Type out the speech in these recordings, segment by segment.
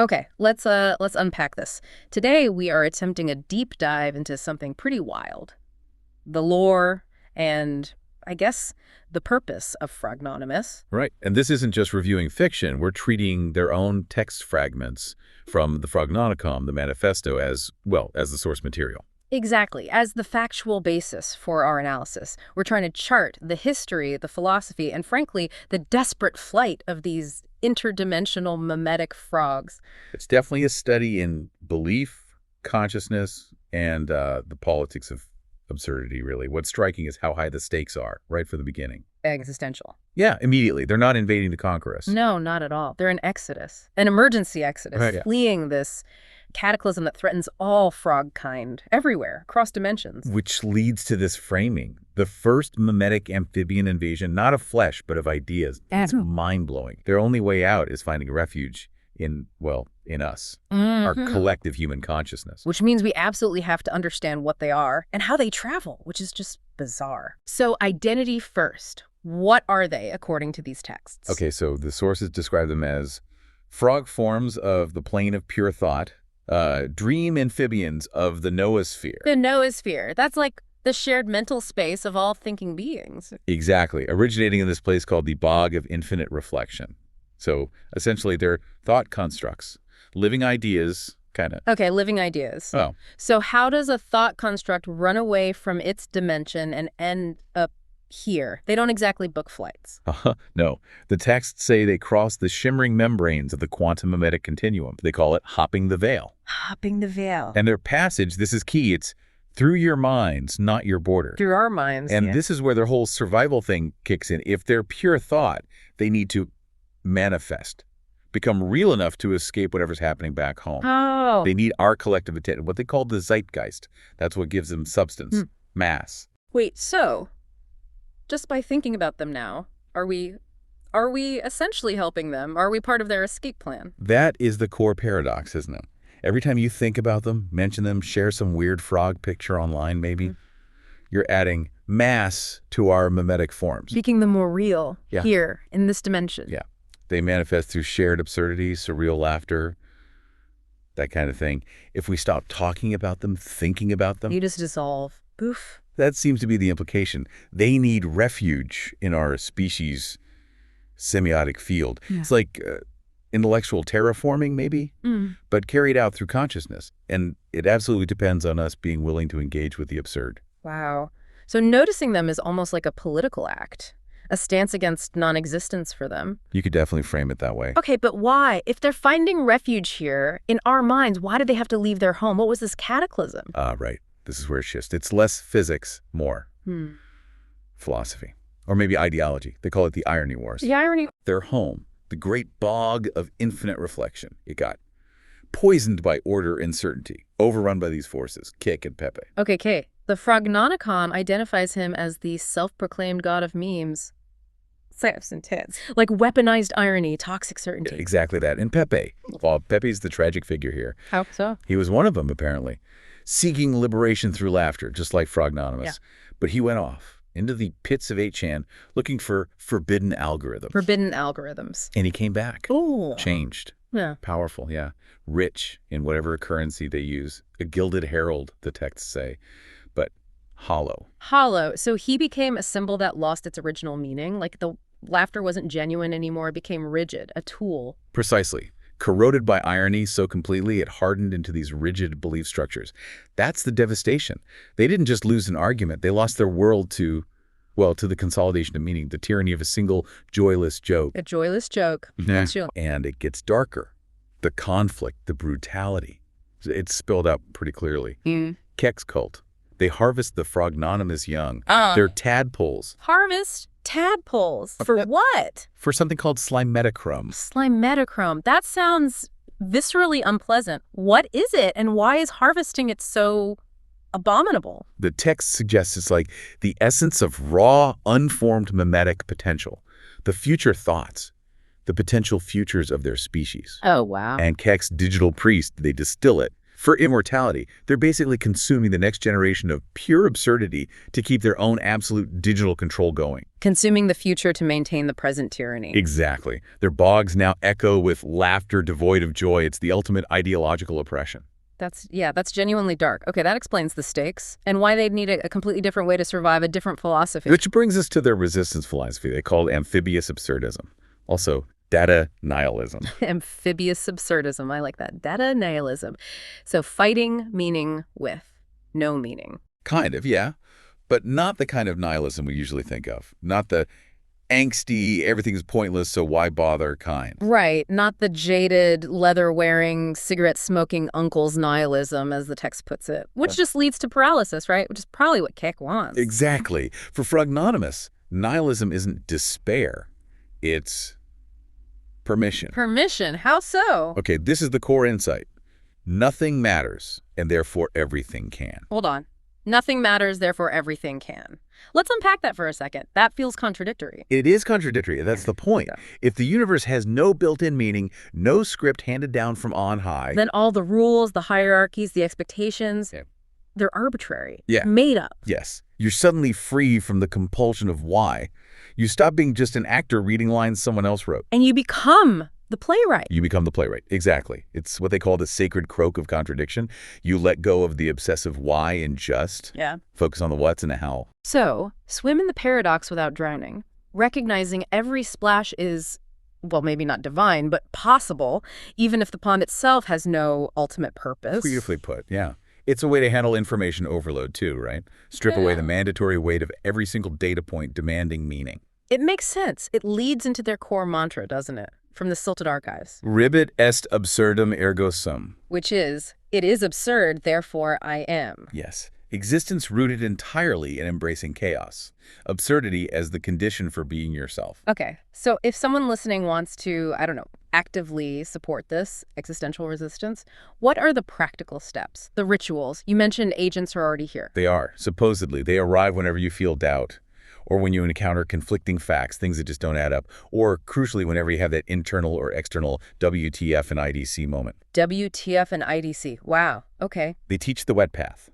Okay, let's unpack this. Today we are attempting a deep dive into something pretty wild. The lore and, I guess, the purpose of Frognonymous. Right. And this isn't just reviewing fiction. We're treating their own text fragments from the Frognonicon, the manifesto, as, well, as the source material. Exactly, as the factual basis for our analysis. We're trying to chart the history, the philosophy, and frankly, the desperate flight of these interdimensional memetic frogs. It's definitely a study in belief, consciousness, and the politics of absurdity, really. What's striking is how high the stakes are, right from the beginning. Existential. Yeah, immediately. They're not invading to conquer us. No, not at all. They're an exodus, an emergency exodus, Right, yeah. fleeing this cataclysm that threatens all frog kind, everywhere, across dimensions. Which leads to this framing. The first memetic amphibian invasion, not of flesh, but of ideas. It's mind-blowing. Their only way out is finding refuge in, well, in us, our collective human consciousness. Which means we absolutely have to understand what they are and how they travel, which is just bizarre. So identity first. What are they, according to these texts? Okay, so the sources describe them as frog forms of the plane of pure thought, dream amphibians of the noosphere. The noosphere. That's like the shared mental space of all thinking beings. Exactly, originating in this place called the bog of infinite reflection. So essentially they're thought constructs, living ideas, kind of. Okay, living ideas. Oh. So how does a thought construct run away from its dimension and end up here? They don't exactly book flights. No. The texts say they cross the shimmering membranes of the quantum memetic continuum. They call it hopping the veil. Hopping the veil. And their passage, this is key, it's through your minds, not your border. Through our minds. And this is where their whole survival thing kicks in. If they're pure thought, they need to manifest, become real enough to escape whatever's happening back home. Oh. They need our collective attention, what they call the zeitgeist. That's what gives them substance, mass. Wait, so just by thinking about them now, are we essentially helping them? Are we part of their escape plan? That is the core paradox, isn't it? Every time you think about them, mention them, share some weird frog picture online maybe, you're adding mass to our memetic forms. Making them more real here in this dimension. Yeah. They manifest through shared absurdity, surreal laughter, that kind of thing. If we stop talking about them, thinking about them, You just dissolve. Boof. that seems to be the implication. They need refuge in our species' semiotic field. Yeah. It's like intellectual terraforming, maybe, but carried out through consciousness. And it absolutely depends on us being willing to engage with the absurd. Wow. So noticing them is almost like a political act, a stance against non-existence for them. You could definitely frame it that way. Okay, but why? If they're finding refuge here, in our minds, why did they have to leave their home? What was this cataclysm? Right. This is where it shifts. It's less physics, more philosophy. Or maybe ideology. They call it the irony wars. The irony. Their home, the great bog of infinite reflection, it got poisoned by order and certainty, overrun by these forces, Kik and Pepe. Okay, Kay. The Frognonicon identifies him as the self-proclaimed god of memes. Saps and tits. Like weaponized irony, toxic certainty. Exactly that. And Pepe. Well, Pepe's the tragic figure here. How so? He was one of them, apparently, seeking liberation through laughter, just like Frognonymous. Yeah. But he went off into the pits of 8chan looking for forbidden algorithms. Forbidden algorithms. And he came back. Ooh. Changed. Yeah. Powerful, yeah. Rich in whatever currency they use. A gilded herald, the texts say. But hollow. Hollow. So he became a symbol that lost its original meaning. Like the laughter wasn't genuine anymore. It became rigid, a tool. Precisely. Corroded by irony so completely it hardened into these rigid belief structures. That's the devastation. They didn't just lose an argument. They lost their world to, well, to the consolidation of meaning, the tyranny of a single joyless joke. A joyless joke. Yeah. And it gets darker. The conflict, the brutality. It's spilled out pretty clearly. Kek's cult. They harvest the Frognonymous young. They're tadpoles. Harvest tadpoles. For what? For something called slimetachrome. Slimetachrome. That sounds viscerally unpleasant. What is it, and why is harvesting it so abominable? The text suggests it's like the essence of raw, unformed memetic potential. The future thoughts. The potential futures of their species. Oh, wow. And Kek's digital priest, they distill it, For immortality, they're basically consuming the next generation of pure absurdity to keep their own absolute digital control going. Consuming the future to maintain the present tyranny. Exactly. Their blogs now echo with laughter devoid of joy. It's the ultimate ideological oppression. That's genuinely dark. Okay, that explains the stakes and why they'd need a completely different way to survive, a different philosophy. Which brings us to their resistance philosophy they call amphibious absurdism. Also, data nihilism. Amphibious absurdism. I like that. Data nihilism. So fighting meaning with no meaning. Kind of, yeah. But not the kind of nihilism we usually think of. Not the angsty, everything's pointless, so why bother kind. Right. Not the jaded, leather-wearing, cigarette-smoking uncle's nihilism, as the text puts it, which just leads to paralysis, right? Which is probably what Keck wants. Exactly. For Frognonymous, nihilism isn't despair. It's permission. Permission? How so? Okay, this is the core insight. Nothing matters, and therefore everything can. Hold on. Nothing matters, therefore everything can. Let's unpack that for a second. That feels contradictory. It is contradictory. That's the point. Yeah. If the universe has no built-in meaning, no script handed down from on high, Then all the rules, the hierarchies, the expectations, they're arbitrary. Yeah. Made up. yes, you're suddenly free from the compulsion of why. You stop being just an actor reading lines someone else wrote. And you become the playwright. You become the playwright. Exactly. It's what they call the sacred croak of contradiction. You let go of the obsessive why and just focus on the what's and the how. So, swim in the paradox without drowning, recognizing every splash is, well, maybe not divine, but possible, even if the pond itself has no ultimate purpose. Beautifully put, yeah. It's a way to handle information overload too, right? Strip away the mandatory weight of every single data point demanding meaning. It makes sense. It leads into their core mantra, doesn't it? From the Silted Archives. Ribit est absurdum ergo sum. Which is, it is absurd, therefore I am. Yes. Existence rooted entirely in embracing chaos. Absurdity as the condition for being yourself. Okay, so if someone listening wants to, I don't know, actively support this existential resistance, what are the practical steps, the rituals? You mentioned agents are already here. They are. Supposedly. They arrive whenever you feel doubt, or when you encounter conflicting facts, things that just don't add up, or crucially, whenever you have that internal or external WTF and IDC moment. WTF and IDC. Wow. Okay. They teach the wet path,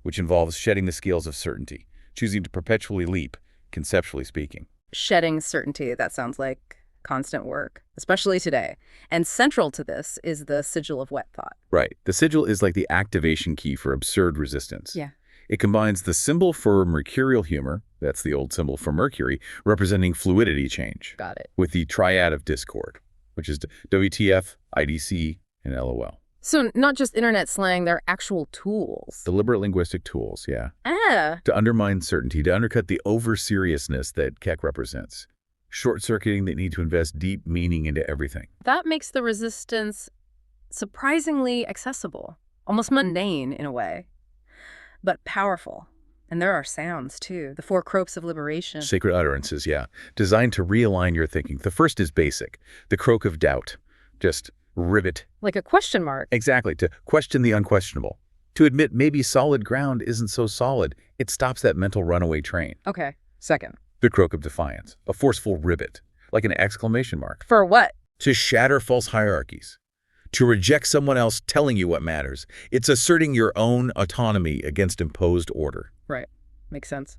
which involves shedding the scales of certainty, choosing to perpetually leap, conceptually speaking. Shedding certainty. That sounds like constant work, especially today. And central to this is the sigil of wet thought. Right. The sigil is like the activation key for absurd resistance. Yeah. It combines the symbol for mercurial humor, that's the old symbol for Mercury, representing fluidity change. Got it. With the triad of discord, which is WTF, IDC, and LOL. So not just internet slang, they're actual tools. Deliberate linguistic tools, yeah. Ah. To undermine certainty, to undercut the over-seriousness that Keck represents. Short-circuiting that need to invest deep meaning into everything. That makes the resistance surprisingly accessible, almost mundane in a way, but powerful. And there are sounds, too. The four croaks of liberation. Sacred utterances, yeah. Designed to realign your thinking. The first is basic. The croak of doubt. Just rivet. Like a question mark. Exactly. To question the unquestionable. To admit maybe solid ground isn't so solid. It stops that mental runaway train. Okay. Second. The croak of defiance. A forceful rivet. Like an exclamation mark. For what? To shatter false hierarchies. To reject someone else telling you what matters. It's asserting your own autonomy against imposed order. Right. Makes sense.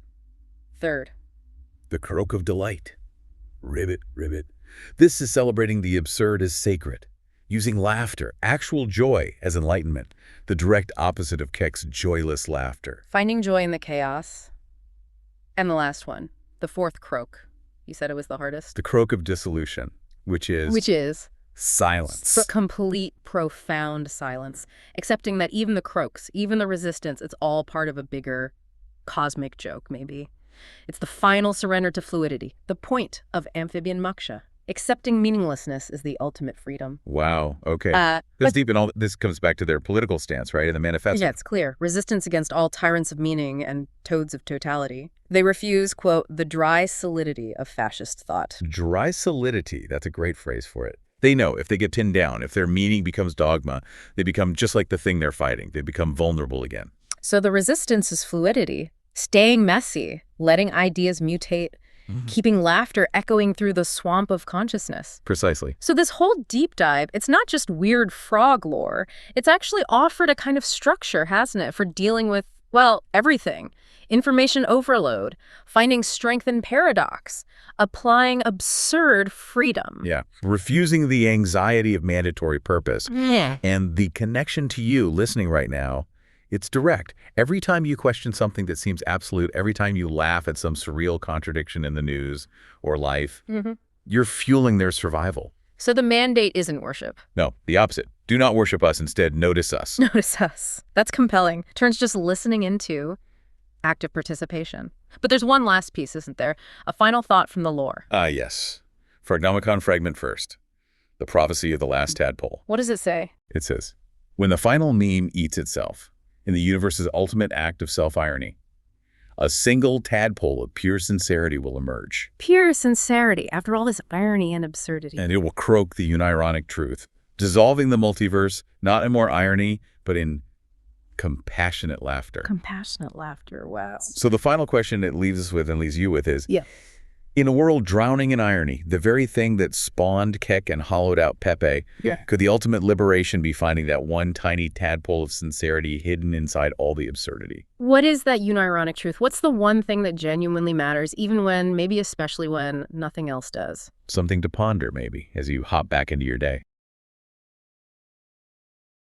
Third. The croak of delight. Ribbit, ribbit. This is celebrating the absurd as sacred, using laughter, actual joy, as enlightenment, the direct opposite of Keck's joyless laughter. Finding joy in the chaos. And the last one, the fourth croak. You said it was the hardest? The croak of dissolution, which is silence. Complete, profound silence. Accepting that even the croaks, even the resistance, it's all part of a bigger cosmic joke, maybe. It's the final surrender to fluidity, the point of amphibian moksha. Accepting meaninglessness is the ultimate freedom. Wow, okay. That's deep, and all this comes back to their political stance, right, in the manifesto. Yeah, it's clear. Resistance against all tyrants of meaning and toads of totality. They refuse, quote, the dry solidity of fascist thought. Dry solidity, that's a great phrase for it. They know if they get pinned down, if their meaning becomes dogma, they become just like the thing they're fighting. They become vulnerable again. So the resistance is fluidity, staying messy, letting ideas mutate, keeping laughter echoing through the swamp of consciousness. Precisely. So this whole deep dive, it's not just weird frog lore. It's actually offered a kind of structure, hasn't it, for dealing with, well, everything. Information overload, finding strength in paradox, applying absurd freedom. Yeah. Refusing the anxiety of mandatory purpose. Yeah. And the connection to you listening right now, it's direct. Every time you question something that seems absolute, every time you laugh at some surreal contradiction in the news or life, you're fueling their survival. So the mandate isn't worship. No, the opposite. Do not worship us. Instead, notice us. Notice us. That's compelling. Turns just listening into active participation. But there's one last piece, isn't there? A final thought from the lore. Yes. Frognomicon fragment first. The prophecy of the last tadpole. What does it say? It says, when the final meme eats itself, in the universe's ultimate act of self-irony, a single tadpole of pure sincerity will emerge. Pure sincerity, after all this irony and absurdity. And it will croak the unironic truth, dissolving the multiverse, not in more irony, but in compassionate laughter. Compassionate laughter, wow. So the final question it leaves us with and leaves you with is, Yeah. in a world drowning in irony, the very thing that spawned Keck and hollowed out Pepe, could the ultimate liberation be finding that one tiny tadpole of sincerity hidden inside all the absurdity? What is that unironic truth? What's the one thing that genuinely matters, even when, maybe especially when, nothing else does? Something to ponder, maybe, as you hop back into your day.